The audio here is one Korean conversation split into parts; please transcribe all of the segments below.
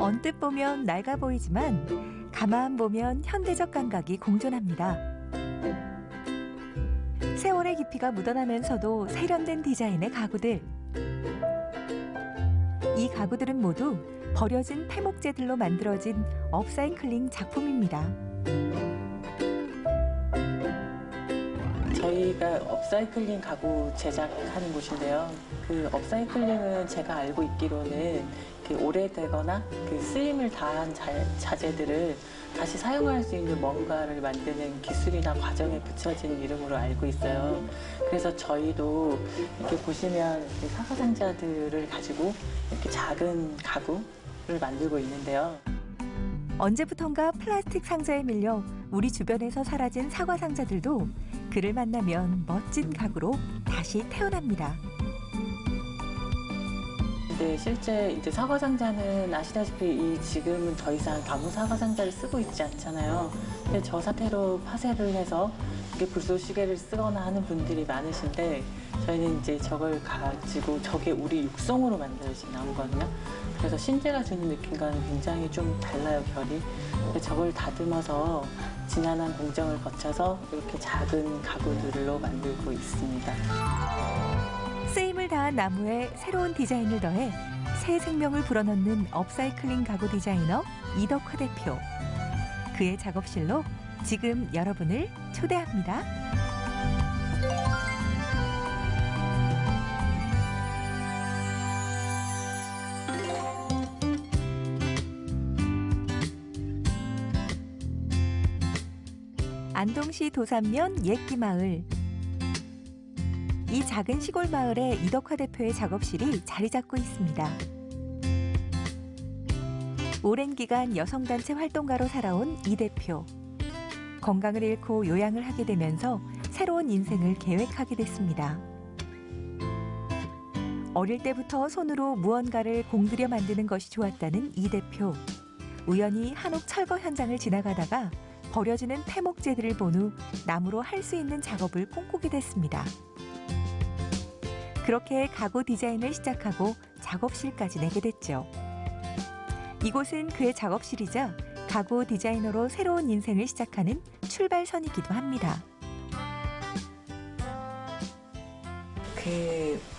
언뜻 보면 낡아 보이지만 가만 보면 현대적 감각이 공존합니다. 세월의 깊이가 묻어나면서도 세련된 디자인의 가구들. 이 가구들은 모두 버려진 폐목재들로 만들어진 업사이클링 작품입니다. 저희가 업사이클링 가구 제작하는 곳인데요. 그 업사이클링은 제가 알고 있기로는 그 오래되거나 그 쓰임을 다한 자재들을 다시 사용할 수 있는 뭔가를 만드는 기술이나 과정에 붙여진 이름으로 알고 있어요. 그래서 저희도 이렇게 보시면 이렇게 사과상자들을 가지고 이렇게 작은 가구를 만들고 있는데요. 언제부턴가 플라스틱 상자에 밀려 우리 주변에서 사라진 사과 상자들도 그를 만나면 멋진 가구로 다시 태어납니다. 근데 실제 이제 사과 상자는 아시다시피 지금은 더 이상 나무 사과 상자를 쓰고 있지 않잖아요. 근데 저 사태로 파쇄를 해서 이게 불쏘시개를 쓰거나 하는 분들이 많으신데 저희는 이제 저걸 가지고 저게 우리 육성으로 만들어진 나무거든요. 그래서 신재가 주는 느낌과는 굉장히 좀 달라요, 결이. 저걸 다듬어서 지난한 공정을 거쳐서 이렇게 작은 가구들로 만들고 있습니다. 쓰임을 다한 나무에 새로운 디자인을 더해 새 생명을 불어넣는 업사이클링 가구 디자이너 이덕화 대표. 그의 작업실로 지금 여러분을 초대합니다. 안동시 도산면 옛기마을. 이 작은 시골 마을에 이덕화 대표의 작업실이 자리 잡고 있습니다. 오랜 기간 여성단체 활동가로 살아온 이 대표. 건강을 잃고 요양을 하게 되면서 새로운 인생을 계획하게 됐습니다. 어릴 때부터 손으로 무언가를 공들여 만드는 것이 좋았다는 이 대표. 우연히 한옥 철거 현장을 지나가다가 버려지는 폐목재들을 본 후 나무로 할 수 있는 작업을 꿈꾸게 됐습니다. 그렇게 가구 디자인을 시작하고 작업실까지 내게 됐죠. 이곳은 그의 작업실이자 가구 디자이너로 새로운 인생을 시작하는 출발선이기도 합니다.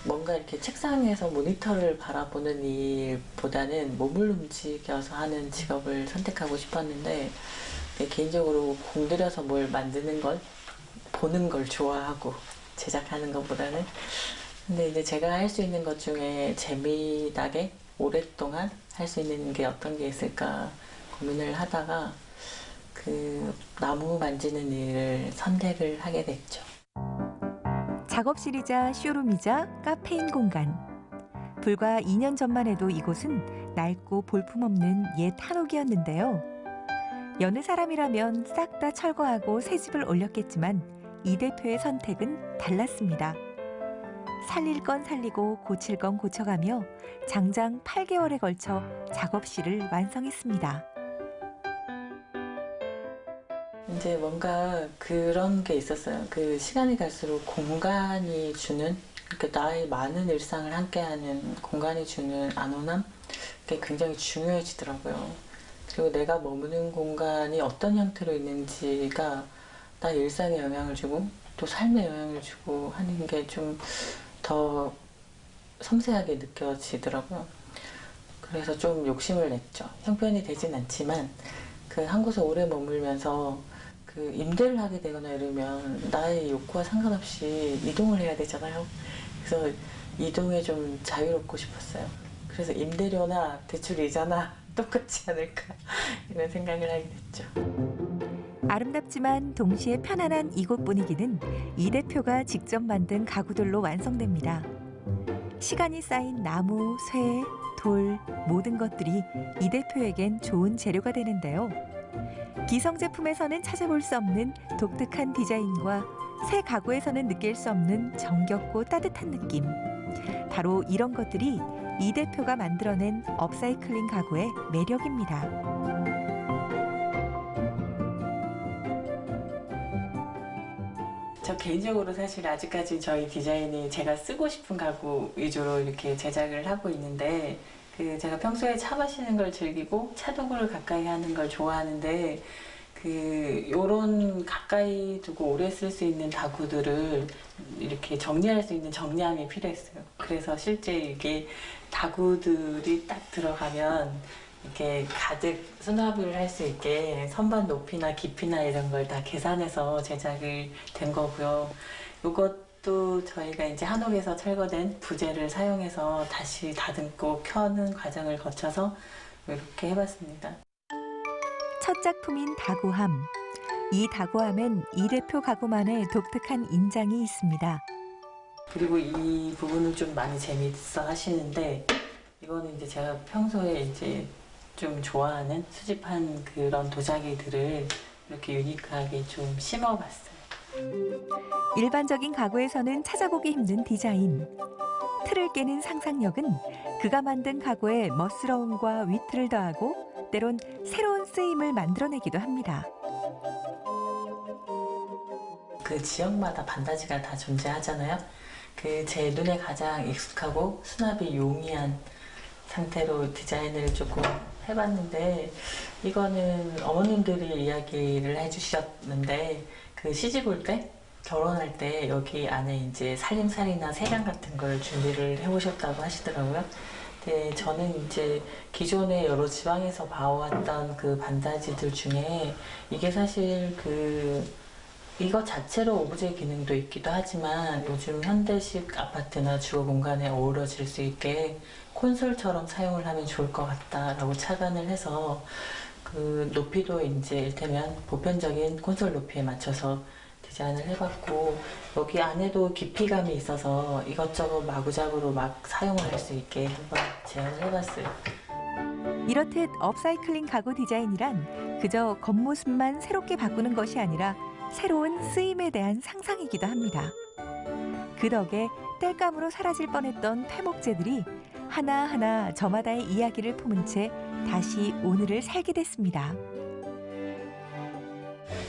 뭔가 이렇게 책상에서 모니터를 바라보는 일보다는 몸을 움직여서 하는 직업을 선택하고 싶었는데 개인적으로 공들여서 뭘 만드는 걸 보는 걸 좋아하고 제작하는 것보다는 근데 이제 제가 할 수 있는 것 중에 재미나게 오랫동안 할 수 있는 게 어떤 게 있을까 고민을 하다가 그 나무 만지는 일을 선택을 하게 됐죠. 작업실이자 쇼룸이자 카페인 공간. 불과 2년 전만 해도 이곳은 낡고 볼품없는 옛 한옥이었는데요. 여느 사람이라면 싹 다 철거하고 새 집을 올렸겠지만 이 대표의 선택은 달랐습니다. 살릴 건 살리고 고칠 건 고쳐가며 장장 8개월에 걸쳐 작업실을 완성했습니다. 이제 뭔가 그런 게 있었어요. 그 시간이 갈수록 공간이 주는 그러니까 나의 많은 일상을 함께하는 공간이 주는 안온함 그게 굉장히 중요해지더라고요. 그리고 내가 머무는 공간이 어떤 형태로 있는지가 나 일상에 영향을 주고 또 삶에 영향을 주고 하는 게 좀 더 섬세하게 느껴지더라고요. 그래서 좀 욕심을 냈죠. 형편이 되진 않지만 그 한 곳에 오래 머물면서 그 임대를 하게 되거나 이러면 나의 욕구와 상관없이 이동을 해야 되잖아요. 그래서 이동에 좀 자유롭고 싶었어요. 그래서 임대료나 대출 이자나 똑같지 않을까 이런 생각을 하게 됐죠. 아름답지만 동시에 편안한 이곳 분위기는 이 대표가 직접 만든 가구들로 완성됩니다. 시간이 쌓인 나무, 쇠, 돌 모든 것들이 이 대표에겐 좋은 재료가 되는데요. 기성 제품에서는 찾아볼 수 없는 독특한 디자인과 새 가구에서는 느낄 수 없는 정겹고 따뜻한 느낌. 바로 이런 것들이 이 대표가 만들어낸 업사이클링 가구의 매력입니다. 저 개인적으로 사실 아직까지 저희 디자인이 제가 쓰고 싶은 가구 위주로 이렇게 제작을 하고 있는데 제가 평소에 차 마시는 걸 즐기고 차도구를 가까이 하는 걸 좋아하는데 요런 가까이 두고 오래 쓸 수 있는 다구들을 이렇게 정리할 수 있는 정리함이 필요했어요. 그래서 실제 이게 다구들이 딱 들어가면 이렇게 가득 수납을 할 수 있게 선반 높이나 깊이나 이런 걸 다 계산해서 제작이 된 거고요. 이것도 저희가 이제 한옥에서 철거된 부재를 사용해서 다시 다듬고 켜는 과정을 거쳐서 이렇게 해봤습니다. 첫 작품인 다구함. 이 다구함엔 이 대표 가구만의 독특한 인장이 있습니다. 그리고 이 부분을 좀 많이 재밌어 하시는데 이거는 이제 제가 평소에 이제 좀 좋아하는 수집한 그런 도자기들을 이렇게 유니크하게 좀 심어봤어요. 일반적인 가구에서는 찾아보기 힘든 디자인. 틀을 깨는 상상력은 그가 만든 가구에 멋스러움과 위트를 더하고 때론 새로운 쓰임을 만들어내기도 합니다. 그 지역마다 반다지가 다 존재하잖아요. 제 눈에 가장 익숙하고 수납이 용이한 상태로 디자인을 조금 해봤는데 이거는 어머님들이 이야기를 해주셨는데 시집 올 때 결혼할 때 여기 안에 이제 살림살이나 세간 같은 걸 준비를 해오셨다고 하시더라고요. 근데 저는 이제 기존에 여러 지방에서 봐왔던 그 반다지들 중에 이게 사실 이것 자체로 오브제 기능도 있기도 하지만 요즘 현대식 아파트나 주거 공간에 어우러질 수 있게 콘솔처럼 사용을 하면 좋을 것 같다라고 착안을 해서 높이도 이제 이를테면 보편적인 콘솔 높이에 맞춰서 디자인을 해봤고 여기 안에도 깊이감이 있어서 이것저것 마구잡이로 막 사용을 할 수 있게 한번 제안을 해봤어요. 이렇듯 업사이클링 가구 디자인이란 그저 겉모습만 새롭게 바꾸는 것이 아니라 새로운 쓰임에 대한 상상이기도 합니다. 그 덕에 땔감으로 사라질 뻔했던 폐목재들이 하나하나 저마다의 이야기를 품은 채 다시 오늘을 살게 됐습니다.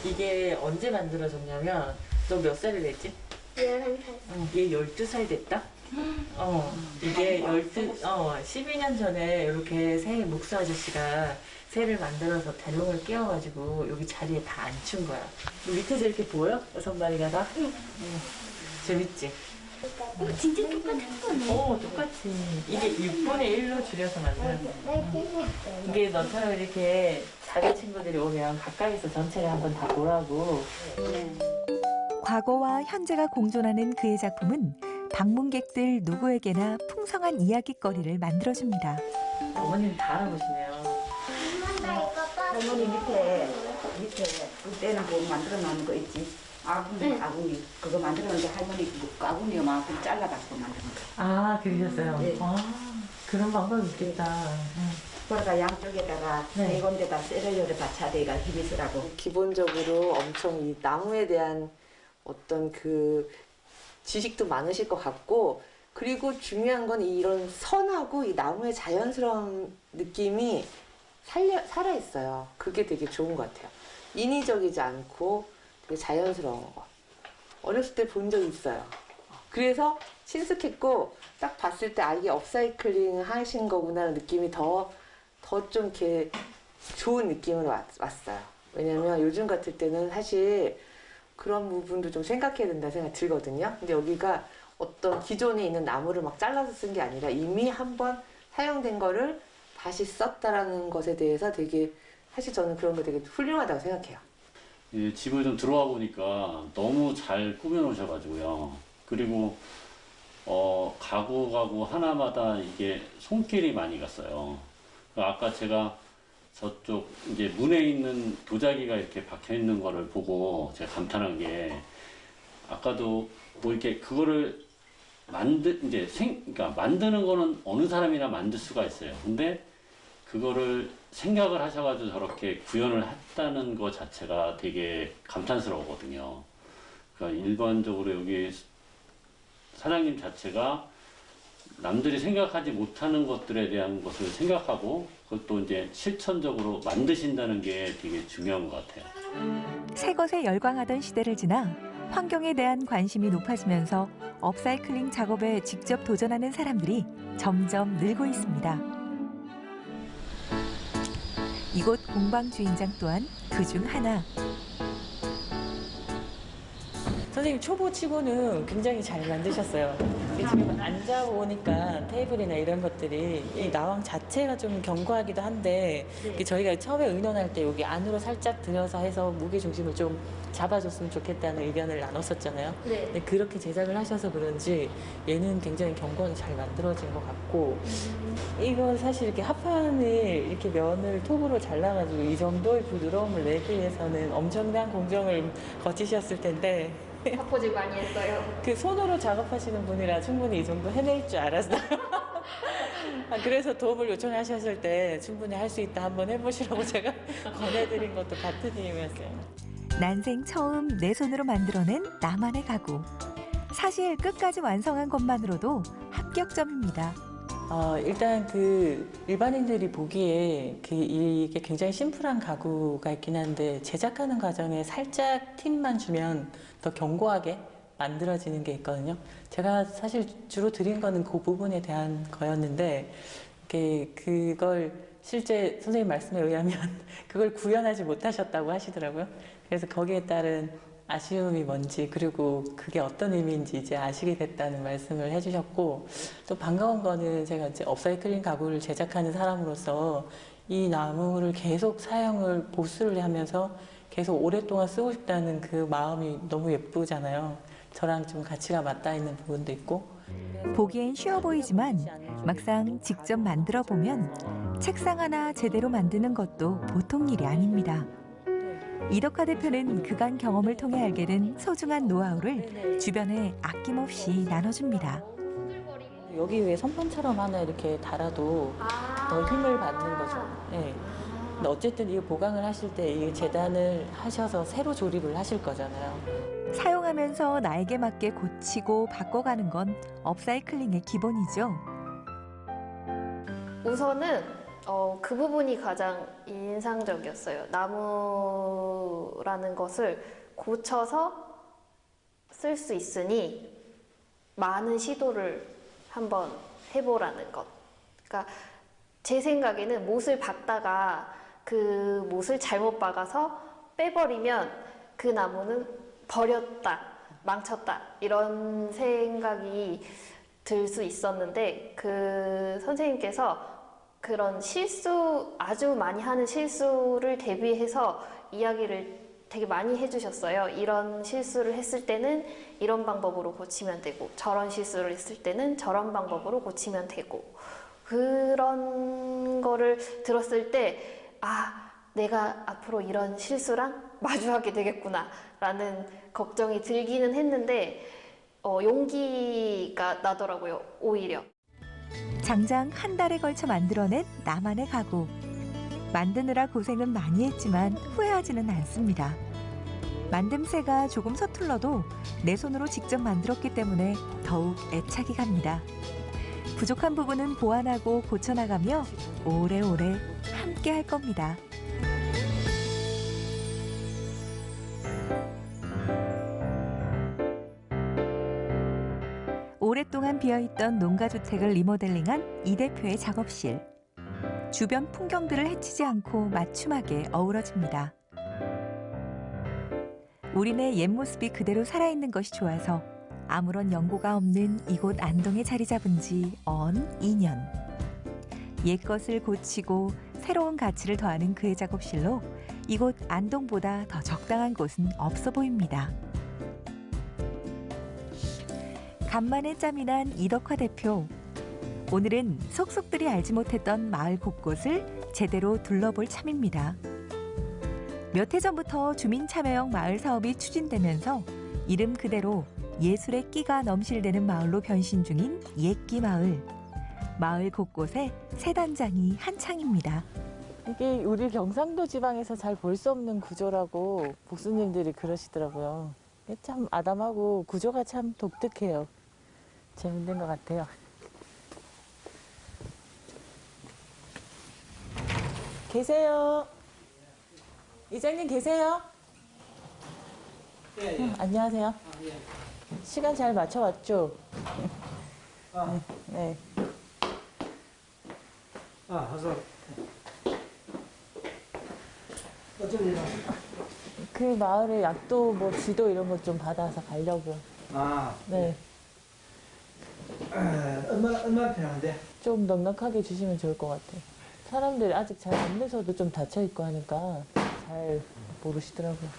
이게 언제 만들어졌냐면 너 몇 살이 됐지? 11살. 얘 12살 됐다? 이게 12년 전에 이렇게 새 목수 아저씨가 새를 만들어서 대롱을 끼워가지고 여기 자리에 다 앉힌 거야. 밑에서 이렇게 보여? 6마리가 다? 응. 재밌지? 진짜 똑같은 거네. 똑같이. 이게 6분의 1로 줄여서 만드는 거야. 이게 너처럼 이렇게 작은 친구들이 오면 가까이서 전체를 한번 다 보라고. 과거와 현재가 공존하는 그의 작품은 방문객들 누구에게나 풍성한 이야깃거리를 만들어줍니다. 어머님 다 알아보시네요. 할머니 밑에 그때는 뭐 만들어 놓은 거 있지. 아궁이 그거 만들어 놓은데 할머니 아궁이 요만큼 잘라가지고 만드는 거. 아, 그러셨어요? 네. 그런 방법이 있겠다. 그러다 양쪽에다가 네. 네 군데다 세로를 받쳐대가 힘이 쓰라고. 기본적으로 엄청 이 나무에 대한 어떤 그 지식도 많으실 것 같고, 그리고 중요한 건 이런 선하고 이 나무의 자연스러운 느낌이 살아있어요. 그게 되게 좋은 것 같아요. 인위적이지 않고 되게 자연스러운 거. 어렸을 때 본 적 있어요. 그래서 친숙했고 딱 봤을 때 이게 업사이클링 하신 거구나 느낌이 더 좀 이렇게 좋은 느낌으로 왔어요. 왜냐면 요즘 같을 때는 사실 그런 부분도 좀 생각해야 된다 생각 들거든요. 근데 여기가 어떤 기존에 있는 나무를 막 잘라서 쓴 게 아니라 이미 한번 사용된 거를 다시 썼다라는 것에 대해서 되게 사실 저는 그런 거 되게 훌륭하다고 생각해요. 예, 집을 좀 들어와 보니까 너무 잘 꾸며 놓으셔가지고요. 그리고 가구 하나마다 이게 손길이 많이 갔어요. 아까 제가 저쪽 이제 문에 있는 도자기가 이렇게 박혀 있는 거를 보고 제가 감탄한 게, 아까도 뭐 이렇게 그거를 그러니까 만드는 거는 어느 사람이나 만들 수가 있어요. 근데 그거를 생각을 하셔가지고 저렇게 구현을 했다는 것 자체가 되게 감탄스러우거든요. 그러니까 일반적으로 여기 사장님 자체가 남들이 생각하지 못하는 것들에 대한 것을 생각하고 그것도 이제 실천적으로 만드신다는 게 되게 중요한 것 같아요. 새 것에 열광하던 시대를 지나 환경에 대한 관심이 높아지면서 업사이클링 작업에 직접 도전하는 사람들이 점점 늘고 있습니다. 이곳 공방 주인장 또한 그중 하나. 선생님 초보 치고는 굉장히 잘 만드셨어요. 지금 앉아보니까 테이블이나 이런 것들이 이 나왕 자체가 좀 견고하기도 한데 저희가 처음에 의논할 때 여기 안으로 살짝 들여서 해서 무게 중심을 좀 잡아줬으면 좋겠다는 의견을 나눴었잖아요. 네. 근데 그렇게 제작을 하셔서 그런지 얘는 굉장히 견고하게 잘 만들어진 것 같고 이건 사실 이렇게 합판을 이렇게 면을 톱으로 잘라가지고 이 정도의 부드러움을 내기 위해서는 엄청난 공정을 거치셨을 텐데 바포질 많이 했어요. 그 손으로 작업하시는 분이라 충분히 이 정도 해낼 줄 알았어요. 그래서 도움을 요청하셨을 때 충분히 할 수 있다 한번 해보시라고 제가 권해드린 것도 같은 이유였어요. 난생 처음 내 손으로 만들어낸 나만의 가구. 사실 끝까지 완성한 것만으로도 합격점입니다. 일단 그 일반인들이 보기에 이게 굉장히 심플한 가구가 있긴 한데 제작하는 과정에 살짝 팁만 주면 더 견고하게 만들어지는 게 있거든요. 제가 사실 주로 드린 거는 그 부분에 대한 거였는데 그걸 실제 선생님 말씀에 의하면 그걸 구현하지 못하셨다고 하시더라고요. 그래서 거기에 따른 아쉬움이 뭔지 그리고 그게 어떤 의미인지 이제 아시게 됐다는 말씀을 해주셨고 또 반가운 거는 제가 이제 업사이클링 가구를 제작하는 사람으로서 이 나무를 계속 사용을 보수를 하면서 계속 오랫동안 쓰고 싶다는 그 마음이 너무 예쁘잖아요. 저랑 좀 가치가 맞닿아 있는 부분도 있고 보기엔 쉬워 보이지만 막상 직접 만들어 보면 책상 하나 제대로 만드는 것도 보통 일이 아닙니다. 이덕화 대표는 그간 경험을 통해 알게 된 소중한 노하우를 주변에 아낌없이 나눠줍니다. 여기 위에 선반처럼 하나 이렇게 달아도 더 힘을 받는 거죠. 네. 근데 어쨌든 이 보강을 하실 때 이 재단을 하셔서 새로 조립을 하실 거잖아요. 사용하면서 나에게 맞게 고치고 바꿔가는 건 업사이클링의 기본이죠. 우선은 그 부분이 가장 인상적이었어요. 나무라는 것을 고쳐서 쓸 수 있으니 많은 시도를 한번 해보라는 것. 그러니까 제 생각에는 못을 박다가 그 못을 잘못 박아서 빼버리면 그 나무는 버렸다, 망쳤다 이런 생각이 들 수 있었는데 그 선생님께서 그런 실수, 아주 많이 하는 실수를 대비해서 이야기를 되게 많이 해주셨어요. 이런 실수를 했을 때는 이런 방법으로 고치면 되고 저런 실수를 했을 때는 저런 방법으로 고치면 되고 그런 거를 들었을 때 내가 앞으로 이런 실수랑 마주하게 되겠구나 라는 걱정이 들기는 했는데 용기가 나더라고요, 오히려. 장장 한 달에 걸쳐 만들어낸 나만의 가구. 만드느라 고생은 많이 했지만 후회하지는 않습니다. 만듦새가 조금 서툴러도 내 손으로 직접 만들었기 때문에 더욱 애착이 갑니다. 부족한 부분은 보완하고 고쳐나가며 오래오래 함께 할 겁니다. 오랫동안 비어있던 농가주택을 리모델링한 이 대표의 작업실. 주변 풍경들을 해치지 않고 맞춤하게 어우러집니다. 우리네 옛 모습이 그대로 살아있는 것이 좋아서 아무런 연고가 없는 이곳 안동에 자리 잡은 지 언 2년. 옛것을 고치고 새로운 가치를 더하는 그의 작업실로 이곳 안동보다 더 적당한 곳은 없어 보입니다. 간만에 짬이 난 이덕화 대표. 오늘은 속속들이 알지 못했던 마을 곳곳을 제대로 둘러볼 참입니다. 몇 해 전부터 주민참여형 마을 사업이 추진되면서 이름 그대로 예술의 끼가 넘실대는 마을로 변신 중인 옛끼 마을. 마을 곳곳에 새 단장이 한창입니다. 이게 우리 경상도 지방에서 잘 볼 수 없는 구조라고 복수님들이 그러시더라고요. 참 아담하고 구조가 참 독특해요. 재밌는 것 같아요. 계세요? 이장님 계세요? 예. 안녕하세요. 예. 시간 잘 맞춰왔죠? 네. 가서 어쩐 일이야? 그 마을에 약도 뭐 지도 이런 것 좀 받아서 가려고. 아, 네. 얼마나 필요한데? 좀 넉넉하게 주시면 좋을 것 같아요. 사람들이 아직 잘 안내서도 좀 닫혀 있고 하니까 잘 모르시더라고요.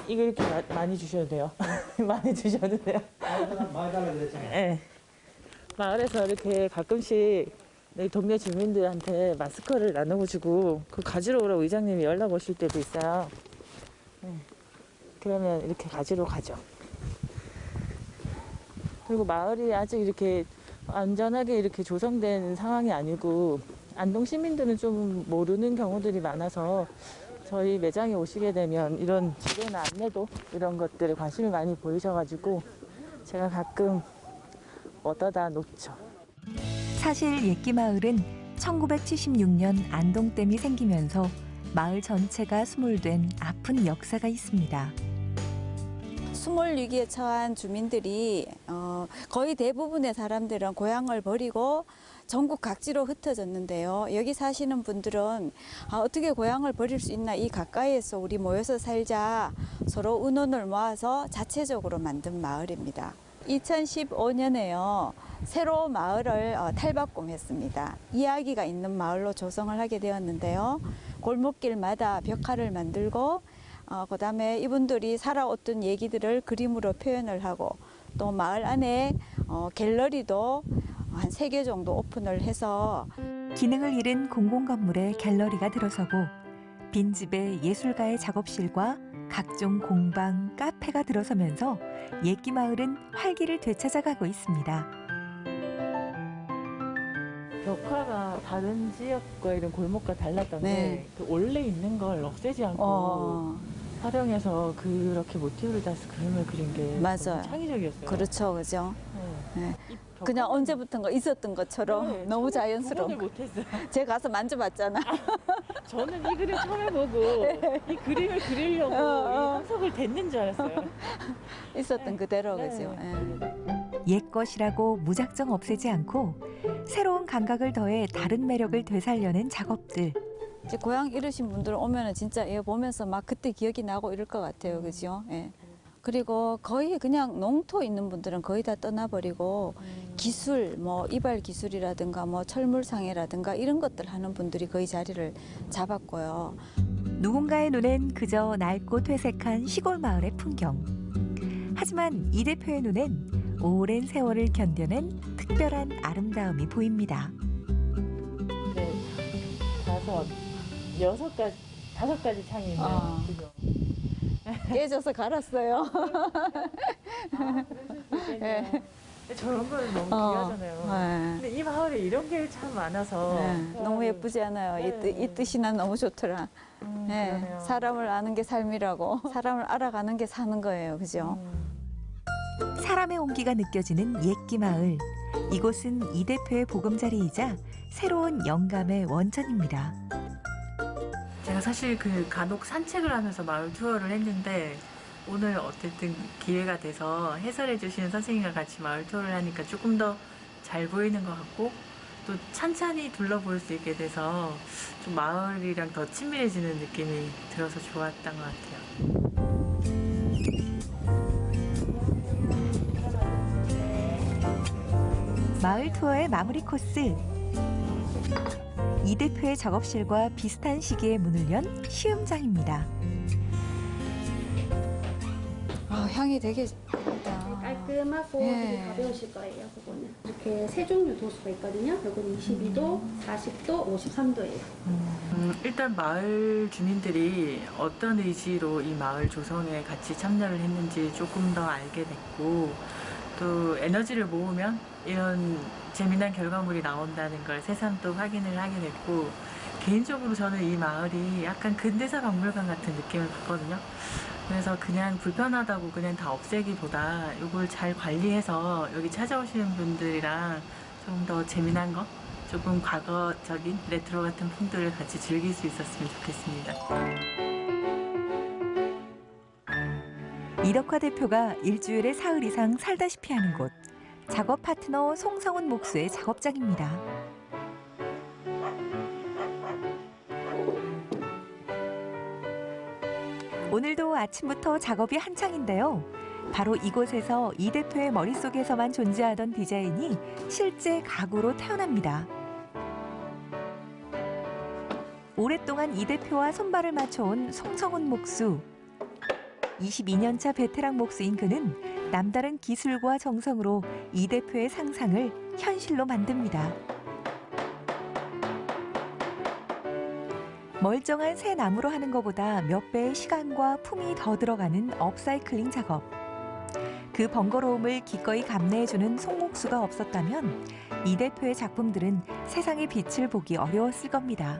이거 이렇게 많이 주셔도 돼요. 많이 주셔도 돼요. 많이 달라 그랬잖아. 네. 마을에서 이렇게 가끔씩 내 동네 주민들한테 마스크를 나눠주고 그 가지러 오라고 의장님이 연락 오실 때도 있어요. 네. 그러면 이렇게 가지러 가죠. 그리고 마을이 아직 이렇게 안전하게 이렇게 조성된 상황이 아니고 안동 시민들은 좀 모르는 경우들이 많아서 저희 매장에 오시게 되면 이런 지도나 안내도 이런 것들에 관심을 많이 보이셔가지고 제가 가끔 얻어다 놓죠. 사실 옛기마을은 1976년 안동댐이 생기면서 마을 전체가 수몰된 아픈 역사가 있습니다. 수몰 위기에 처한 주민들이 거의 대부분의 사람들은 고향을 버리고 전국 각지로 흩어졌는데요. 여기 사시는 분들은 어떻게 고향을 버릴 수 있나, 이 가까이에서 우리 모여서 살자 서로 의논을 모아서 자체적으로 만든 마을입니다. 2015년에요. 새로 마을을 탈바꿈했습니다. 이야기가 있는 마을로 조성을 하게 되었는데요. 골목길마다 벽화를 만들고 그다음에 이분들이 살아왔던 얘기들을 그림으로 표현을 하고 또 마을 안에 갤러리도 한 3개 정도 오픈을 해서 기능을 잃은 공공건물에 갤러리가 들어서고 빈집에 예술가의 작업실과 각종 공방, 카페가 들어서면서 옛기마을은 활기를 되찾아가고 있습니다. 벽화가 다른 지역과 이런 골목과 달랐던 네. 게 그 원래 있는 걸 없애지 않고 활용해서 그렇게 모티브를 다시 그림을 그린 게 맞아요. 너무 창의적이었어요. 그렇죠, 그죠? 네. 네. 이 그냥 벽화는 언제부턴가 있었던 것처럼 네, 너무 구분을 자연스러운. 못했어요. 제가 가서 만져봤잖아. 저는 이 그림 처음 해보고 이 그림을 그리려고 이 한석을 댔는 줄 알았어요. 있었던 네. 그대로, 네. 그죠? 예. 옛 것이라고 무작정 없애지 않고 새로운 감각을 더해 다른 매력을 되살려낸 작업들. 이제 고향 잃으신 분들 오면은 진짜 이거 보면서 막 그때 기억이 나고 이럴 것 같아요, 그죠? 예. 그리고 거의 그냥 농토 있는 분들은 거의 다 떠나버리고 기술, 뭐 이발 기술이라든가 뭐 철물상해라든가 이런 것들 하는 분들이 거의 자리를 잡았고요. 누군가의 눈엔 그저 낡고 퇴색한 시골 마을의 풍경. 하지만 이 대표의 눈엔 오랜 세월을 견뎌낸 특별한 아름다움이 보입니다. 네. 5 가지 창이 있네요. 아. 그죠? 깨져서 갈았어요. 네. 저런 거는 너무 귀하잖아요. 네. 근데 이 마을에 이런 게 참 많아서 너무 예쁘지 않아요? 이 뜻이 난 너무 좋더라. 네. 그러네요. 사람을 아는 게 삶이라고. 사람을 알아가는 게 사는 거예요, 그죠? 사람의 온기가 느껴지는 옛기마을. 이곳은 이 대표의 보금자리이자 새로운 영감의 원천입니다. 제가 사실 그 간혹 산책을 하면서 마을 투어를 했는데 오늘 어쨌든 기회가 돼서 해설해 주시는 선생님과 같이 마을 투어를 하니까 조금 더 잘 보이는 것 같고 또 찬찬히 둘러볼 수 있게 돼서 좀 마을이랑 더 친밀해지는 느낌이 들어서 좋았던 것 같아요. 마을 투어의 마무리 코스. 이 대표의 작업실과 비슷한 시기에 문을 연 시음장입니다. 향이 되게 좋다. 깔끔하고 네. 되게 가벼우실 거예요. 그거는 이렇게 세 종류 도수가 있거든요. 이건 22도, 40도, 53도예요. 일단 마을 주민들이 어떤 의지로 이 마을 조성에 같이 참여를 했는지 조금 더 알게 됐고 또 에너지를 모으면 이런 재미난 결과물이 나온다는 걸 새삼 또 확인을 하게 됐고 개인적으로 저는 이 마을이 약간 근대사 박물관 같은 느낌을 받거든요. 그래서 그냥 불편하다고 그냥 다 없애기보다 이걸 잘 관리해서 여기 찾아오시는 분들이랑 좀 더 재미난 거, 조금 과거적인 레트로 같은 풍들을 같이 즐길 수 있었으면 좋겠습니다. 이덕화 대표가 일주일에 사흘 이상 살다시피 하는 곳. 작업 파트너 송성훈 목수의 작업장입니다. 오늘도 아침부터 작업이 한창인데요. 바로 이곳에서 이 대표의 머릿속에서만 존재하던 디자인이 실제 가구로 태어납니다. 오랫동안 이 대표와 손발을 맞춰온 송성훈 목수. 22년차 베테랑 목수인 그는 남다른 기술과 정성으로 이 대표의 상상을 현실로 만듭니다. 멀쩡한 새 나무로 하는 것보다 몇 배의 시간과 품이 더 들어가는 업사이클링 작업. 그 번거로움을 기꺼이 감내해주는 송목수가 없었다면 이 대표의 작품들은 세상의 빛을 보기 어려웠을 겁니다.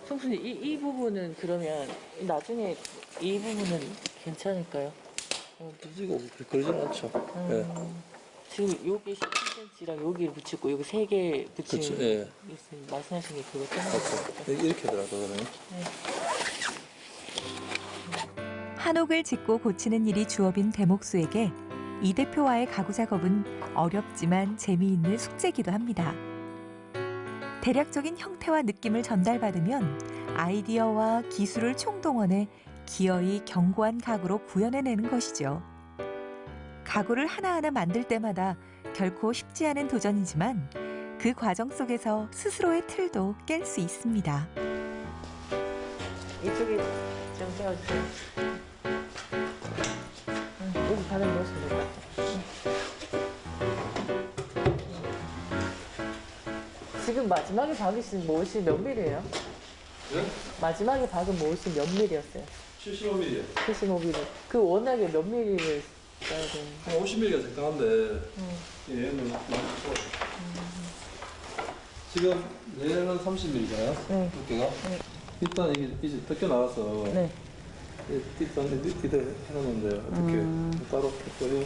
송수님, 이 부분은 그러면 나중에 이 부분은 괜찮을까요? 삐지고 그러진 않죠. 예. 지금 여기 10cm랑 여기를 붙이고 여기 3개 붙이는 그렇죠. 예. 말씀하신 게 그거 때문에 그렇죠. 이렇게 하더라고요. 한옥을 짓고 고치는 일이 주업인 대목수에게 이 대표와의 가구 작업은 어렵지만 재미있는 숙제이기도 합니다. 대략적인 형태와 느낌을 전달받으면 아이디어와 기술을 총동원해 기어이 견고한 가구로 구현해내는 것이죠. 가구를 하나하나 만들 때마다 결코 쉽지 않은 도전이지만 그 과정 속에서 스스로의 틀도 깰 수 있습니다. 이쪽에 좀 떼어주세요. 여기 바닥 넣으시면 될것 같아요. 지금 마지막에 박으신 못이 몇 밀이에요? 네? 마지막에 박은 못이 몇 밀이었어요? 75mm. 75mm. 그 워낙에 몇 밀리를 써야 되는? 50mm가 적당한데 얘는 많이 커. 지금 얘는 30mm잖아요. 네. 두께가. 네. 일단 이제 뜯겨 나가서 네. 일단 이대로 해놓는데 어떻게 따로 했고요.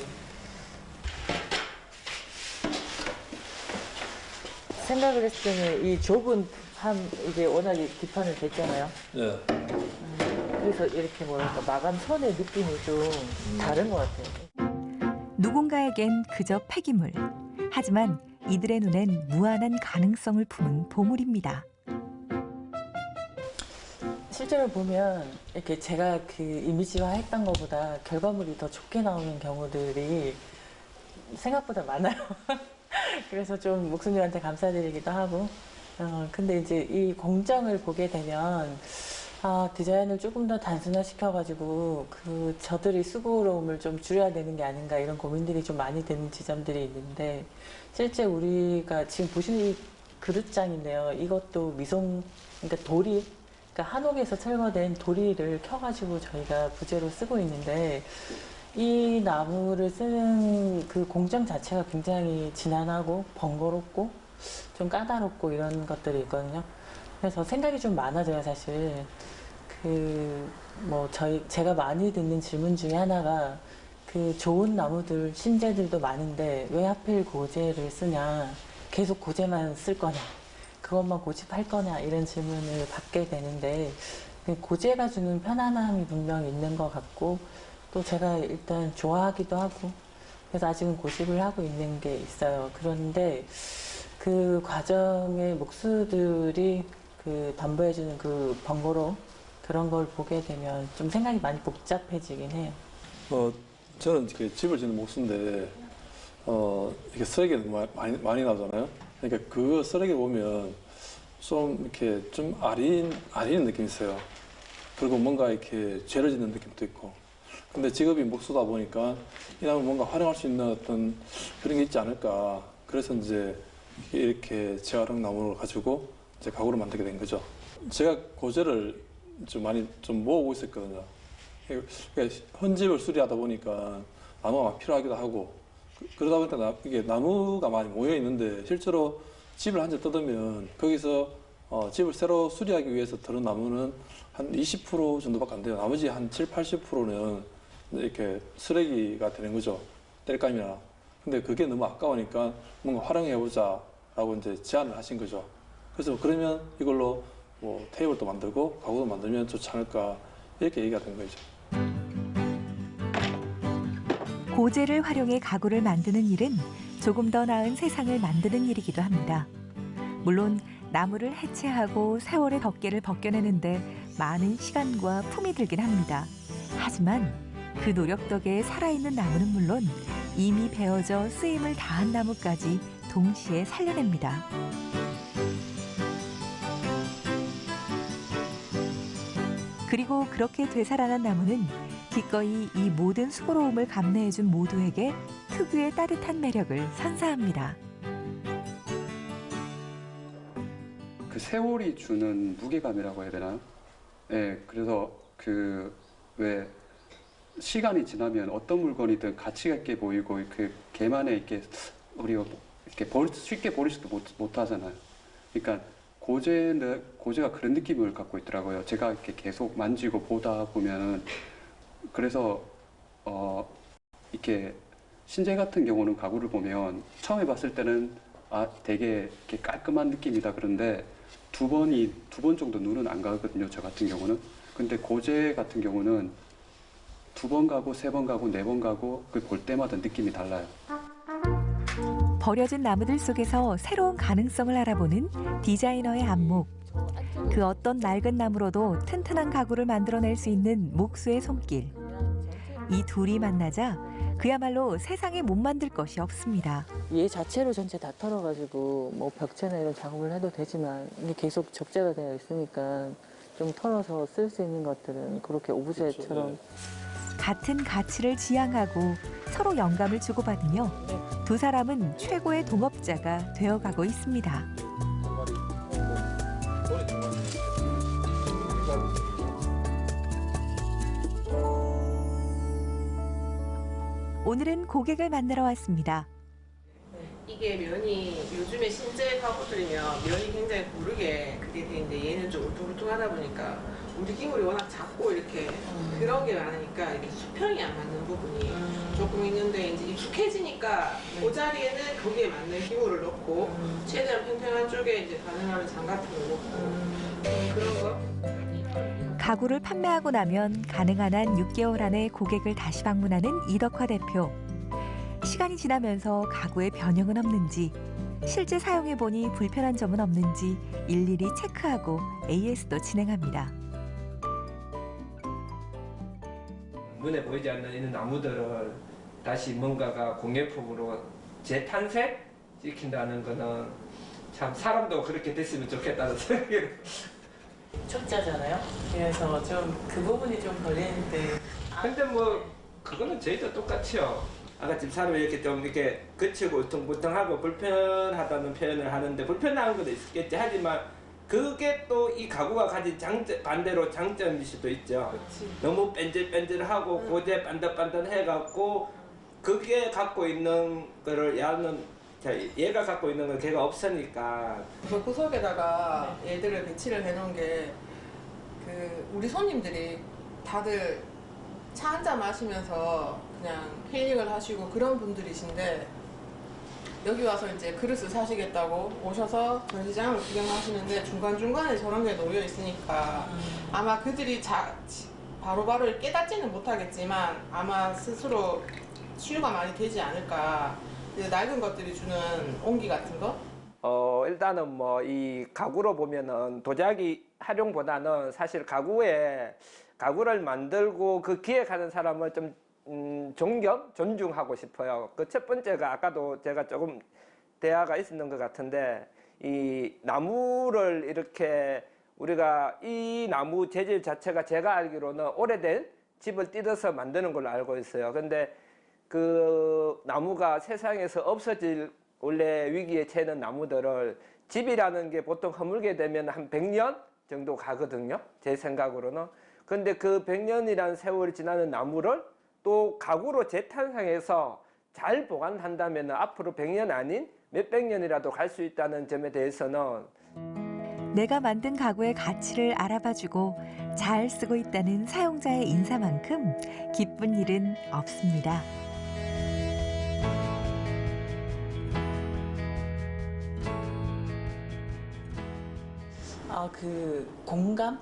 생각을 했을 때는 이 좁은 이게 워낙에 기판을 됐잖아요. 네. 그래서 이렇게 뭐랄까 마감 선의 느낌이 좀 다른 것 같아요. 누군가에겐 그저 폐기물. 하지만 이들의 눈엔 무한한 가능성을 품은 보물입니다. 실제로 보면 이렇게 제가 그 이미지화 했던 것보다 결과물이 더 좋게 나오는 경우들이 생각보다 많아요. 그래서 좀 목수님한테 감사드리기도 하고. 근데 이제 이 공정을 보게 되면 디자인을 조금 더 단순화시켜가지고 저들의 수고로움을 좀 줄여야 되는 게 아닌가 이런 고민들이 좀 많이 되는 지점들이 있는데 실제 우리가 지금 보시는 이 그릇장인데요. 이것도 그러니까 도리, 그러니까 한옥에서 철거된 도리를 켜가지고 저희가 부재로 쓰고 있는데 이 나무를 쓰는 그 공정 자체가 굉장히 지난하고 번거롭고 좀 까다롭고 이런 것들이 있거든요. 그래서 생각이 좀 많아져요, 사실. 제가 많이 듣는 질문 중에 하나가 좋은 나무들, 신재들도 많은데 왜 하필 고재를 쓰냐, 계속 고재만 쓸 거냐, 그것만 고집할 거냐 이런 질문을 받게 되는데 고재가 주는 편안함이 분명히 있는 것 같고 또 제가 일단 좋아하기도 하고 그래서 아직은 고집을 하고 있는 게 있어요. 그런데 그 과정에 목수들이 담보해주는 그 번거로움 그런 걸 보게 되면 좀 생각이 많이 복잡해지긴 해요. 저는 집을 짓는 목수인데 이렇게 쓰레기가 많이 나오잖아요. 그러니까 그 쓰레기 보면 좀 이렇게 좀 아리는 느낌이 있어요. 그리고 뭔가 이렇게 죄를 짓는 느낌도 있고. 근데 직업이 목수다 보니까 이 나무 뭔가 활용할 수 있는 어떤 그런 게 있지 않을까. 그래서 이제 이렇게 재활용 나무를 가지고 이제 가구를 만들게 된 거죠. 제가 고재를 좀 많이 좀 모으고 있었거든요. 그러니까 헌집을 수리하다 보니까 나무가 막 필요하기도 하고 그러다 보니까 이게 나무가 많이 모여 있는데 실제로 집을 한 채 뜯으면 거기서 집을 새로 수리하기 위해서 들은 나무는 한 20% 정도밖에 안 돼요. 나머지 한 70~80%는 이렇게 쓰레기가 되는 거죠. 땔감이나. 근데 그게 너무 아까우니까 뭔가 활용해보자 라고 이제 제안을 하신 거죠. 그래서 그러면 이걸로 뭐 테이블도 만들고 가구도 만들면 좋지 않을까 이렇게 얘기가 된 거죠. 고재를 활용해 가구를 만드는 일은 조금 더 나은 세상을 만드는 일이기도 합니다. 물론 나무를 해체하고 세월의 덮개를 벗겨내는데 많은 시간과 품이 들긴 합니다. 하지만 그 노력 덕에 살아있는 나무는 물론 이미 베어져 쓰임을 다한 나무까지 동시에 살려냅니다. 그리고 그렇게 되살아난 나무는 기꺼이 이 모든 수고로움을 감내해준 모두에게 특유의 따뜻한 매력을 선사합니다. 그 세월이 주는 무게감이라고 해야 되나요? 예, 그래서 그 왜 시간이 지나면 어떤 물건이든 가치가 있게 보이고 그 걔만의 이렇게 우리가 이렇게 쉽게 버리지도 못하잖아요. 그러니까 고제가 그런 느낌을 갖고 있더라고요. 제가 이렇게 계속 만지고 보다 보면은 그래서 이렇게 신재 같은 경우는 가구를 보면 처음에 봤을 때는 되게 이렇게 깔끔한 느낌이다 그런데 두 번 정도 눈은 안 가거든요. 저 같은 경우는. 근데 고제 같은 경우는 2번 가고 3번 가고 4번 가고 그 볼 때마다 느낌이 달라요. 버려진 나무들 속에서 새로운 가능성을 알아보는 디자이너의 안목. 그 어떤 낡은 나무로도 튼튼한 가구를 만들어낼 수 있는 목수의 손길. 이 둘이 만나자 그야말로 세상에 못 만들 것이 없습니다. 얘 자체로 전체 다 털어가지고 뭐 벽체나 이런 작업을 해도 되지만 이게 계속 적재가 되어 있으니까 좀 털어서 쓸 수 있는 것들은 그렇게 오브제처럼 같은 가치를 지향하고 서로 영감을 주고받으며 두 사람은 최고의 동업자가 되어가고 있습니다. 오늘은 고객을 만나러 왔습니다. 이게 면이 요즘에 신재 가구들이면 면이 굉장히 고르게 그게 되는데 얘는 좀 울퉁불퉁하다 보니까 우리 기물이 워낙 작고 이렇게 그런 게 많으니까 이렇게 수평이 안 맞는 부분이 조금 있는데 이제 익숙해지니까 그 자리에는 거기에 맞는 기물을 넣고 최대한 평평한 쪽에 이제 가능하면 장 같은 거 넣고 그런 거. 가구를 판매하고 나면 가능한 한 6개월 안에 고객을 다시 방문하는 이덕화 대표. 시간이 지나면서 가구에 변형은 없는지, 실제 사용해보니 불편한 점은 없는지 일일이 체크하고 AS도 진행합니다. 눈에 보이지 않는 이 나무들을 다시 뭔가가 공예품으로 재탄생 시킨다는 거는 참 사람도 그렇게 됐으면 좋겠다는 생각이 촉자잖아요. 그래서 좀 그 부분이 좀 걸리는데. 근데 뭐 그거는 저희도 똑같이요. 아까 집 사람이 이렇게 좀 이렇게 거치고 울퉁불퉁하고 불편하다는 표현을 하는데 불편한 것도 있겠지. 하지만 그게 또 이 가구가 가진 반대로 장점일 수도 있죠. 그치. 너무 뺀질뺀질하고 고제 반듯반듯해갖고 그게 갖고 있는 거를 얘가 갖고 있는 건 걔가 없으니까. 그 구석에다가 얘들을 배치를 해놓은 게 우리 손님들이 다들 차 한잔 마시면서 그냥 힐링을 하시고 그런 분들이신데 여기 와서 이제 그릇을 사시겠다고 오셔서 전시장을 구경하시는데 중간중간에 저런 게 놓여 있으니까 아마 그들이 바로바로 깨닫지는 못하겠지만 아마 스스로 치유가 많이 되지 않을까. 낡은 것들이 주는 온기 같은 거? 일단은 뭐 이 가구로 보면은 도자기 활용보다는 사실 가구를 만들고 그 기획하는 사람을 좀 존중하고 싶어요. 그 첫 번째가 아까도 제가 조금 대화가 있었는 것 같은데 이 나무를 이렇게 우리가 이 나무 재질 자체가 제가 알기로는 오래된 집을 뜯어서 만드는 걸로 알고 있어요. 근데 그 나무가 세상에서 없어질 원래 위기에 처해는 나무들을 집이라는 게 보통 허물게 되면 한 100년 정도 가거든요. 제 생각으로는. 근데 그 100년이라는 세월이 지나는 나무를 또 가구로 재탄생해서 잘 보관한다면 앞으로 100년 아닌 몇백 년이라도 갈 수 있다는 점에 대해서는 내가 만든 가구의 가치를 알아봐주고 잘 쓰고 있다는 사용자의 인사만큼 기쁜 일은 없습니다. 그 공감?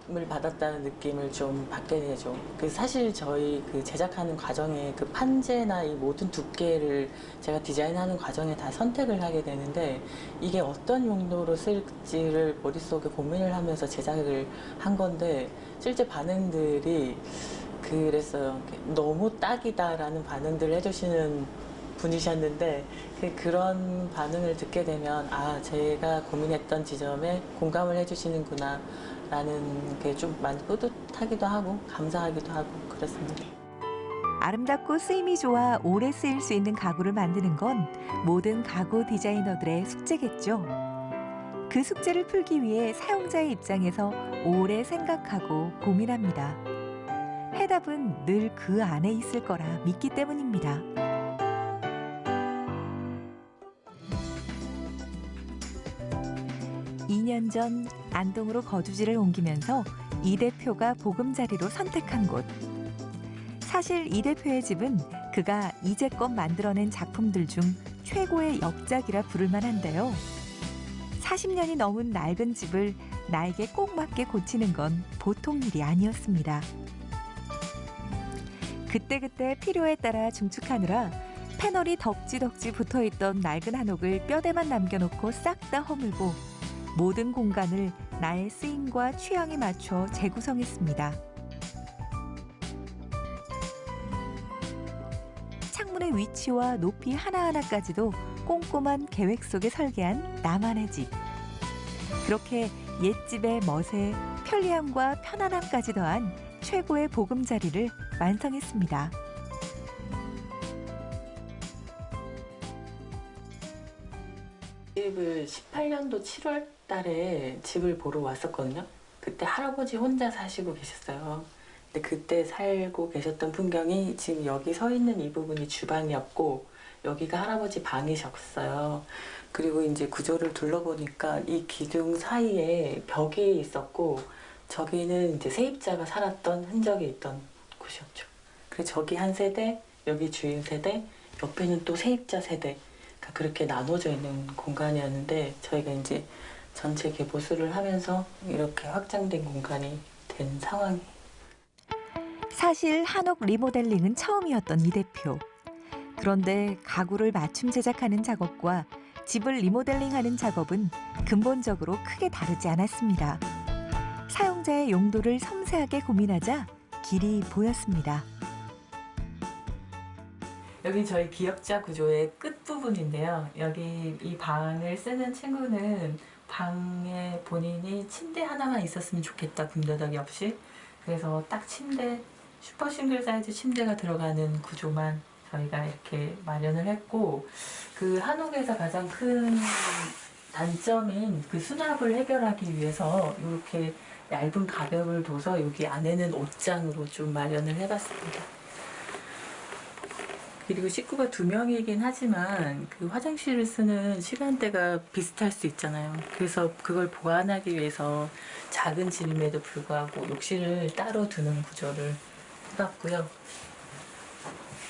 보답을 받았다는 느낌을 좀 받게 되죠. 그 사실 저희 그 제작하는 과정에 그 판재나 이 모든 두께를 제가 디자인하는 과정에 다 선택을 하게 되는데 이게 어떤 용도로 쓸지를 머릿속에 고민을 하면서 제작을 한 건데 실제 반응들이 그랬어요. 너무 딱이다라는 반응들을 해주시는 분이셨는데 그런 반응을 듣게 되면 아 제가 고민했던 지점에 공감을 해주시는구나 라는 게 좀 많이 뿌듯하기도 하고 감사하기도 하고 그렇습니다. 아름답고 쓰임이 좋아 오래 쓰일 수 있는 가구를 만드는 건 모든 가구 디자이너들의 숙제겠죠. 그 숙제를 풀기 위해 사용자의 입장에서 오래 생각하고 고민합니다. 해답은 늘 그 안에 있을 거라 믿기 때문입니다. (2년) 전 안동으로 거주지를 옮기면서 이 대표가 보금자리로 선택한 곳. 사실 이 대표의 집은 그가 이제껏 만들어낸 작품들 중 최고의 역작이라 부를 만한데요. 40년이 넘은 낡은 집을 나에게 꼭 맞게 고치는 건 보통 일이 아니었습니다. 그때그때 필요에 따라 중축하느라 패널이 덕지덕지 붙어있던 낡은 한옥을 뼈대만 남겨놓고 싹 다 허물고 모든 공간을 나의 쓰임과 취향에 맞춰 재구성했습니다. 창문의 위치와 높이 하나하나까지도 꼼꼼한 계획 속에 설계한 나만의 집. 그렇게 옛집의 멋에 편리함과 편안함까지 더한 최고의 보금자리를 완성했습니다. 집을 18년도 7월 달에 집을 보러 왔었거든요. 그때 할아버지 혼자 사시고 계셨어요. 근데 그때 살고 계셨던 풍경이 지금 여기 서 있는 이 부분이 주방이었고 여기가 할아버지 방이셨어요. 그리고 이제 구조를 둘러보니까 이 기둥 사이에 벽이 있었고 저기는 이제 세입자가 살았던 흔적이 있던 곳이었죠. 그래서 저기 한 세대, 여기 주인 세대, 옆에는 또 세입자 세대 그렇게 나눠져 있는 공간이었는데 저희가 이제 전체 개보수를 하면서 이렇게 확장된 공간이 된 상황이. 사실 한옥 리모델링은 처음이었던 이 대표. 그런데 가구를 맞춤 제작하는 작업과 집을 리모델링하는 작업은 근본적으로 크게 다르지 않았습니다. 사용자의 용도를 섬세하게 고민하자 길이 보였습니다. 여기 저희 기역자 구조의 끝부분인데요. 여기 이 방을 쓰는 친구는 방에 본인이 침대 하나만 있었으면 좋겠다, 군더더기 없이. 그래서 딱 침대, 슈퍼 싱글 사이즈 침대가 들어가는 구조만 저희가 이렇게 마련을 했고 그 한옥에서 가장 큰 단점인 그 수납을 해결하기 위해서 이렇게 얇은 가벽을 둬서 여기 안에는 옷장으로 좀 마련을 해봤습니다. 그리고 식구가 2명이긴 하지만 그 화장실을 쓰는 시간대가 비슷할 수 있잖아요. 그래서 그걸 보완하기 위해서 작은 집임에도 불구하고 욕실을 따로 두는 구조를 해봤고요.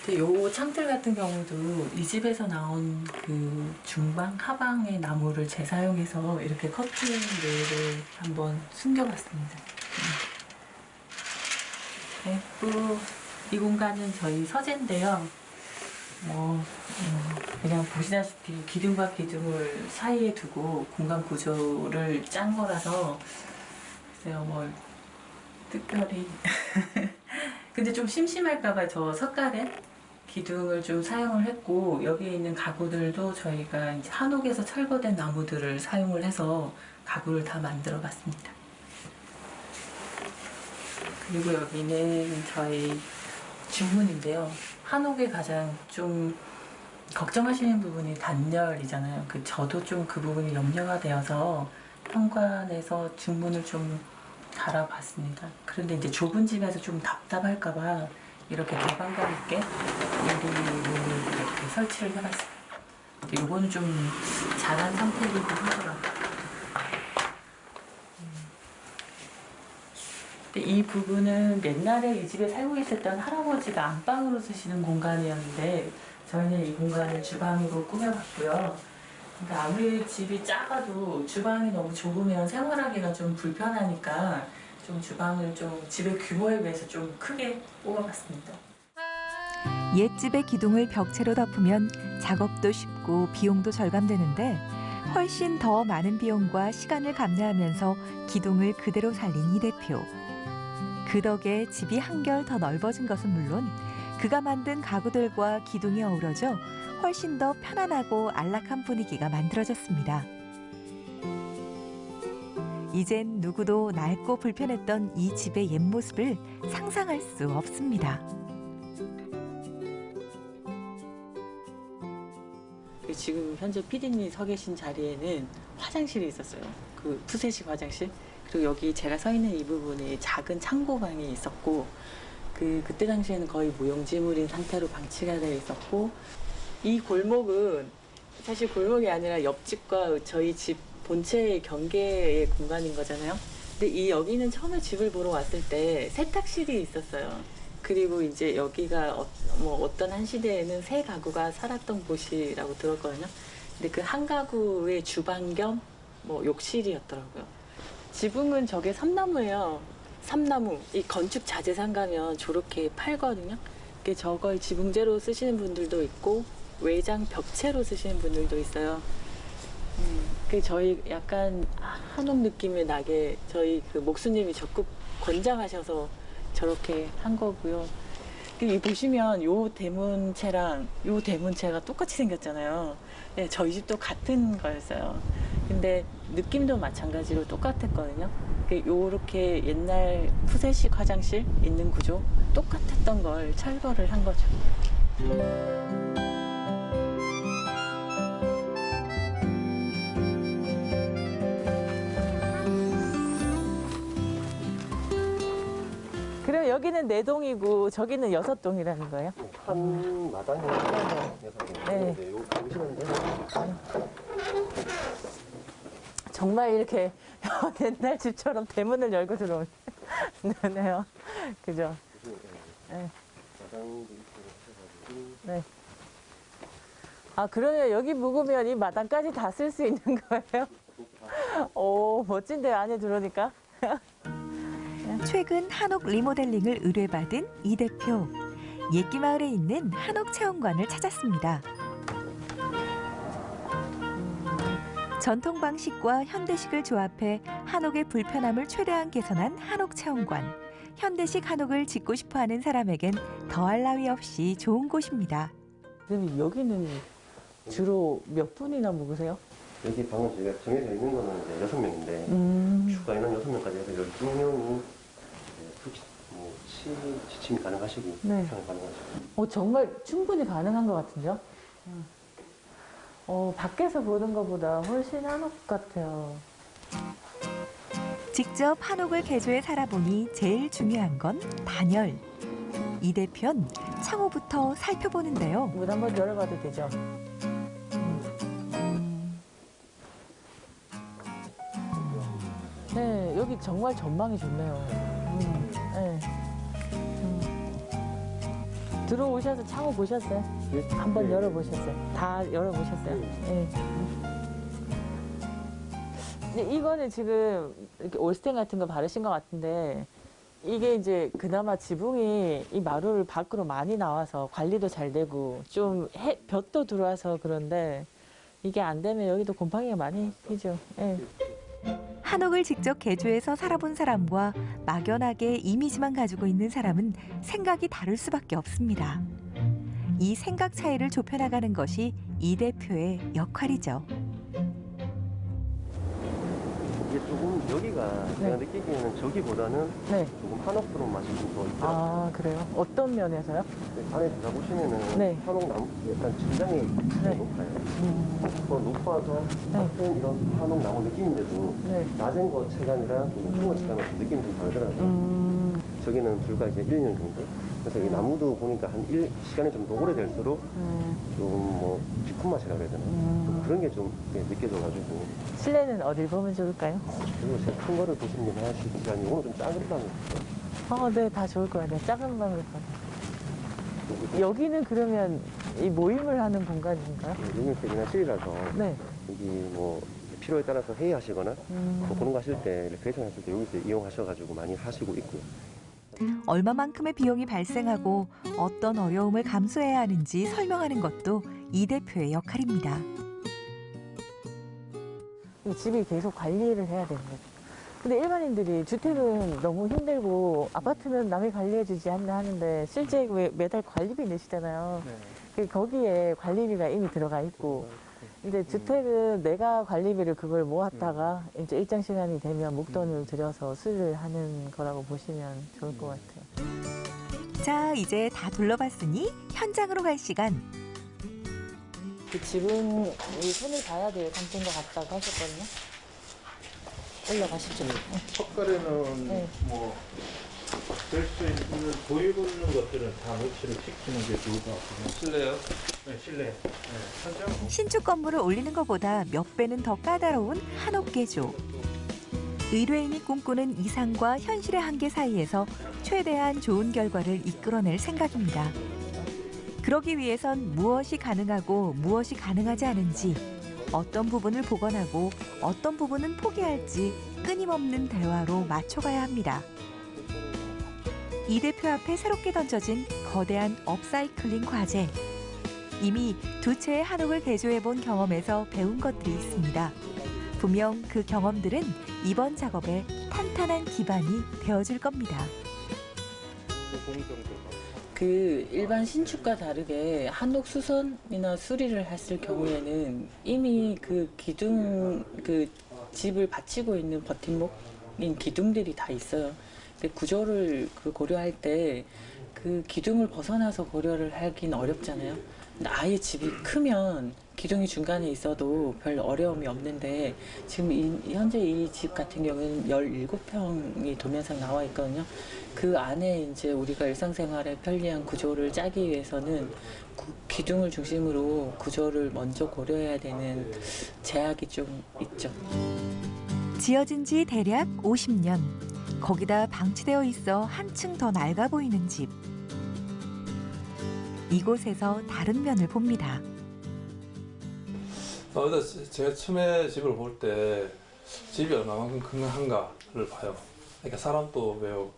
근데 요 창틀 같은 경우도 이 집에서 나온 그 중방, 하방의 나무를 재사용해서 이렇게 커튼 레일을 한번 숨겨봤습니다. 그리고 이 공간은 저희 서재인데요. 그냥 보시다시피 기둥과 기둥을 사이에 두고 공간 구조를 짠 거라서 글쎄요 뭐 특별히 근데 좀 심심할까봐 저 석가래 기둥을 좀 사용을 했고 여기에 있는 가구들도 저희가 이제 한옥에서 철거된 나무들을 사용을 해서 가구를 다 만들어 봤습니다. 그리고 여기는 저희 중문인데요. 한옥에 가장 좀 걱정하시는 부분이 단열이잖아요. 저도 좀 그 부분이 염려가 되어서 현관에서 중문을 좀 달아봤습니다. 그런데 이제 좁은 집에서 좀 답답할까봐 이렇게 개방감 있게 유리문을 이렇게 설치를 해봤습니다. 이거는 좀 잘한 상태이기도 하더라고요. 이 부분은 옛날에 이 집에 살고 계셨던 할아버지가 안방으로 쓰시는 공간이었는데 저희는 이 공간을 주방으로 꾸며봤고요. 그러니까 아무리 집이 작아도 주방이 너무 좁으면 생활하기가 좀 불편하니까 좀 주방을 좀 집의 규모에 비해서 좀 크게 뽑아봤습니다. 옛집의 기둥을 벽체로 덮으면 작업도 쉽고 비용도 절감되는데 훨씬 더 많은 비용과 시간을 감내하면서 기둥을 그대로 살린 이 대표. 그 덕에 집이 한결 더 넓어진 것은 물론 그가 만든 가구들과 기둥이 어우러져 훨씬 더 편안하고 안락한 분위기가 만들어졌습니다. 이젠 누구도 낡고 불편했던 이 집의 옛 모습을 상상할 수 없습니다. 지금 현재 PD님이 서 계신 자리에는 화장실이 있었어요. 그 푸세식 화장실. 그리고 여기 제가 서 있는 이 부분에 작은 창고방이 있었고 그때 당시에는 거의 무용지물인 상태로 방치가 되어 있었고 이 골목은 사실 골목이 아니라 옆집과 저희 집 본체의 경계의 공간인 거잖아요. 근데 이 여기는 처음에 집을 보러 왔을 때 세탁실이 있었어요. 그리고 이제 여기가 어떤 한 시대에는 세 가구가 살았던 곳이라고 들었거든요. 근데 그 한 가구의 주방 겸 욕실이었더라고요. 지붕은 저게 삼나무예요. 삼나무. 이 건축 자재상 가면 저렇게 팔거든요. 저걸 지붕재로 쓰시는 분들도 있고 외장 벽체로 쓰시는 분들도 있어요. 저희 약간 한옥 느낌이 나게 저희 그 목수님이 적극 권장하셔서 저렇게 한 거고요. 이 보시면 요 대문체랑 요 대문체가 똑같이 생겼잖아요. 네, 저희 집도 같은 거였어요. 근데 느낌도 마찬가지로 똑같았거든요. 요렇게 옛날 푸세식 화장실 있는 구조 똑같았던 걸 철거를 한 거죠. 그럼 여기는 4동이고 저기는 6동이라는 거예요? 한 마당에 6동. 네. 여기 보시는데 정말 이렇게 옛날 집처럼 대문을 열고 들어오네요. 그죠? 네. 네. 아, 그러면 여기 묵으면 이 마당까지 다 쓸 수 있는 거예요? 오, 멋진데 안에 들어오니까. 최근 한옥 리모델링을 의뢰받은 이 대표. 옛기마을에 있는 한옥 체험관을 찾았습니다. 전통 방식과 현대식을 조합해 한옥의 불편함을 최대한 개선한 한옥 체험관. 현대식 한옥을 짓고 싶어하는 사람에겐 더할 나위 없이 좋은 곳입니다. 그럼 여기는 주로 몇 분이나 묵으세요? 여기 방은 저희가 정해져 있는 거는 이제 6명인데 추가 인원 6명까지 해서 12명이 지침이 가능하시고 네. 시간이 가능하시고. 정말 충분히 가능한 것 같은데요? 밖에서 보는 것보다 훨씬 한옥 같아요. 직접 한옥을 개조해 살아보니 제일 중요한 건 단열. 이 대표는 창호부터 살펴보는데요. 문 한번 열어봐도 되죠? 네, 여기 정말 전망이 좋네요. 네. 들어오셔서 창호 보셨어요? 한번 열어보셨어요? 다 열어보셨어요? 네. 근데 이거는 지금 이렇게 올스텐 같은 거 바르신 것 같은데 이게 이제 그나마 지붕이 이 마루를 밖으로 많이 나와서 관리도 잘 되고 좀 볕도 들어와서 그런데 이게 안 되면 여기도 곰팡이가 많이 피죠. 네. 한옥을 직접 개조해서 살아본 사람과 막연하게 이미지만 가지고 있는 사람은 생각이 다를 수밖에 없습니다. 이 생각 차이를 좁혀나가는 것이 이 대표의 역할이죠. 이게 조금 여기가 제가 느끼기에는 저기보다는 조금 한옥스러운 맛이 좀 더 있더라고요. 아, 그래요? 어떤 면에서요? 안에 들어가보시면은 한옥나무 약간 천장이 높아요. 더 높아서 같은 이런 한옥나무 느낌인데도 낮은 거 체감이랑 좀 높은 거 체감이랑 느낌이 좀 다르더라고요. 저기는 불과 이제 1년 정도. 그래서 이 나무도 보니까 시간이 좀 더 오래될수록 좀 깊은 맛이라고 해야 되나? 좀 그런 게 좀 느껴져가지고. 실내는 어딜 보면 좋을까요? 그리고 제가 큰 거를 보시면 하시지만 이거는 좀 작은 방이 있어요. 네, 다 좋을 것 같아요. 작은 방을 여기는 그러면 이 모임을 하는 공간인가요? 여기는 세미나실이라서 여기 필요에 따라서 회의하시거나 뭐 그런 거 하실 때 레크레이션 하실 때 여기서 이용하셔가지고 많이 하시고 있고요. 얼마만큼의 비용이 발생하고 어떤 어려움을 감수해야 하는지 설명하는 것도 이 대표의 역할입니다. 집이 계속 관리를 해야 되는 거죠. 근데 일반인들이 주택은 너무 힘들고 아파트는 남이 관리해주지 않나 하는데 실제 매달 관리비 내시잖아요. 거기에 관리비가 이미 들어가 있고 이제 주택은 내가 관리비를 그걸 모았다가 이제 일정 시간이 되면 목돈을 들여서 수리를 하는 거라고 보시면 좋을 것 같아요. 자, 이제 다 둘러봤으니 현장으로 갈 시간. 그 집은 이 손을 봐야 될 상태인 것 같다고 하셨거든요. 올라가시죠. 턱걸이는 뭐 될 수 있는 보이고 있는 것들은 다 노출을 시키는 게 좋을 것 같거든요. 실내요? 네, 실내. 네, 현장. 신축 건물을 올리는 것보다 몇 배는 더 까다로운 한옥 개조. 의뢰인이 꿈꾸는 이상과 현실의 한계 사이에서 최대한 좋은 결과를 이끌어낼 생각입니다. 그러기 위해선 무엇이 가능하고 무엇이 가능하지 않은지, 어떤 부분을 복원하고 어떤 부분은 포기할지 끊임없는 대화로 맞춰가야 합니다. 이 대표 앞에 새롭게 던져진 거대한 업사이클링 과제. 이미 두 채의 한옥을 개조해본 경험에서 배운 것들이 있습니다. 분명 그 경험들은 이번 작업에 탄탄한 기반이 되어줄 겁니다. 그 일반 신축과 다르게 한옥 수선이나 수리를 했을 경우에는 이미 그 기둥, 그 집을 받치고 있는 버팀목인 기둥들이 다 있어요. 근데 구조를 고려할 때 그 기둥을 벗어나서 고려를 하긴 어렵잖아요. 근데 아예 집이 크면 기둥이 중간에 있어도 별 어려움이 없는데 지금 현재 이 집 같은 경우는 17평이 도면상 나와 있거든요. 그 안에 이제 우리가 일상생활에 편리한 구조를 짜기 위해서는 기둥을 중심으로 구조를 먼저 고려해야 되는 제약이 좀 있죠. 지어진 지 대략 50년. 거기다 방치되어 있어 한층 더 낡아 보이는 집. 이곳에서 다른 면을 봅니다. 제가 처음에 집을 볼 때 집이 얼마만큼 건강한가를 봐요. 그러니까 사람도 왜요?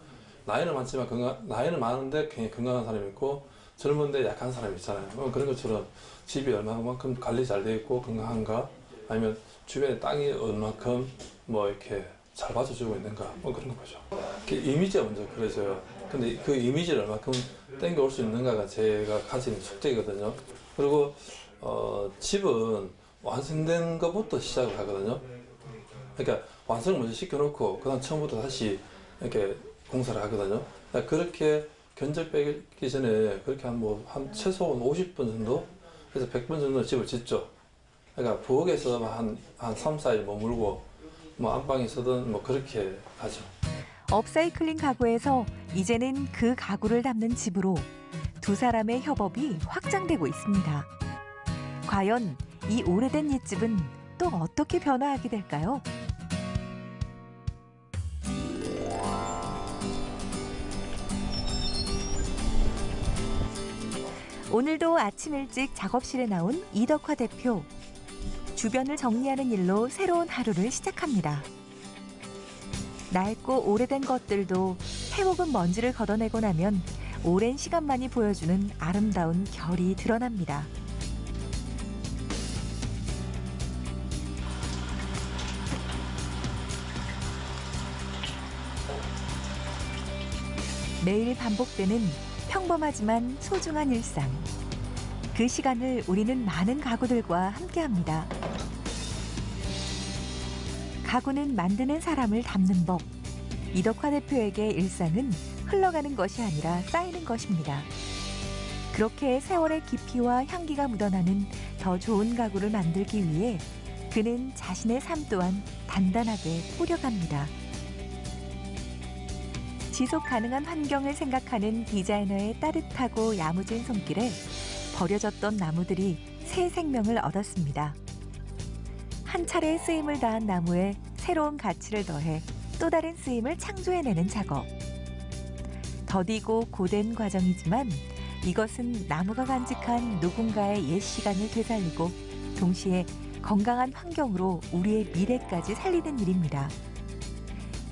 나이는 많지만 나이는 많은데 굉장히 건강한 사람이 있고 젊은데 약한 사람이 있잖아요. 그런 것처럼 집이 얼마만큼 관리 잘 돼 있고 건강한가, 아니면 주변에 땅이 얼마만큼 뭐 이렇게 잘 받쳐주고 있는가, 뭐 그런 거 보죠. 이미지가 먼저 그려져요. 근데 그 이미지를 얼마큼 땡겨올 수 있는가가 제가 가진 숙제거든요. 그리고 집은 완성된 것부터 시작을 하거든요. 그러니까 완성을 먼저 시켜놓고 그다음 처음부터 다시 이렇게 공사를 하거든요. 그러니까 그렇게 견적 빼기 전에 그렇게 한 최소 50분 정도, 그래서 100분 정도 집을 짓죠. 그러니까 부엌에서 한 3, 4일 머물고 뭐 안방에서든 뭐 그렇게 하죠. 업사이클링 가구에서 이제는 그 가구를 담는 집으로 두 사람의 협업이 확장되고 있습니다. 과연 이 오래된 옛집은 또 어떻게 변화하게 될까요? 오늘도 아침 일찍 작업실에 나온 이덕화 대표. 주변을 정리하는 일로 새로운 하루를 시작합니다. 낡고 오래된 것들도 해묵은 먼지를 걷어내고 나면 오랜 시간만이 보여주는 아름다운 결이 드러납니다. 매일 반복되는 평범하지만 소중한 일상. 그 시간을 우리는 많은 가구들과 함께합니다. 가구는 만드는 사람을 담는 법. 이덕화 대표에게 일상은 흘러가는 것이 아니라 쌓이는 것입니다. 그렇게 세월의 깊이와 향기가 묻어나는 더 좋은 가구를 만들기 위해 그는 자신의 삶 또한 단단하게 꾸려갑니다. 지속 가능한 환경을 생각하는 디자이너의 따뜻하고 야무진 손길에 버려졌던 나무들이 새 생명을 얻었습니다. 한 차례 쓰임을 다한 나무에 새로운 가치를 더해 또 다른 쓰임을 창조해내는 작업. 더디고 고된 과정이지만 이것은 나무가 간직한 누군가의 옛 시간을 되살리고 동시에 건강한 환경으로 우리의 미래까지 살리는 일입니다.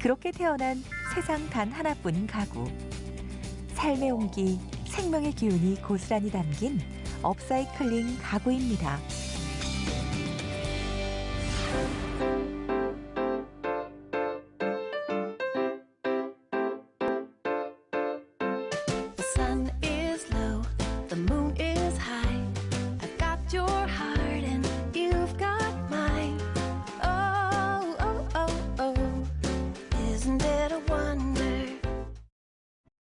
그렇게 태어난 세상 단 하나뿐인 가구. 삶의 온기, 생명의 기운이 고스란히 담긴 업사이클링 가구입니다.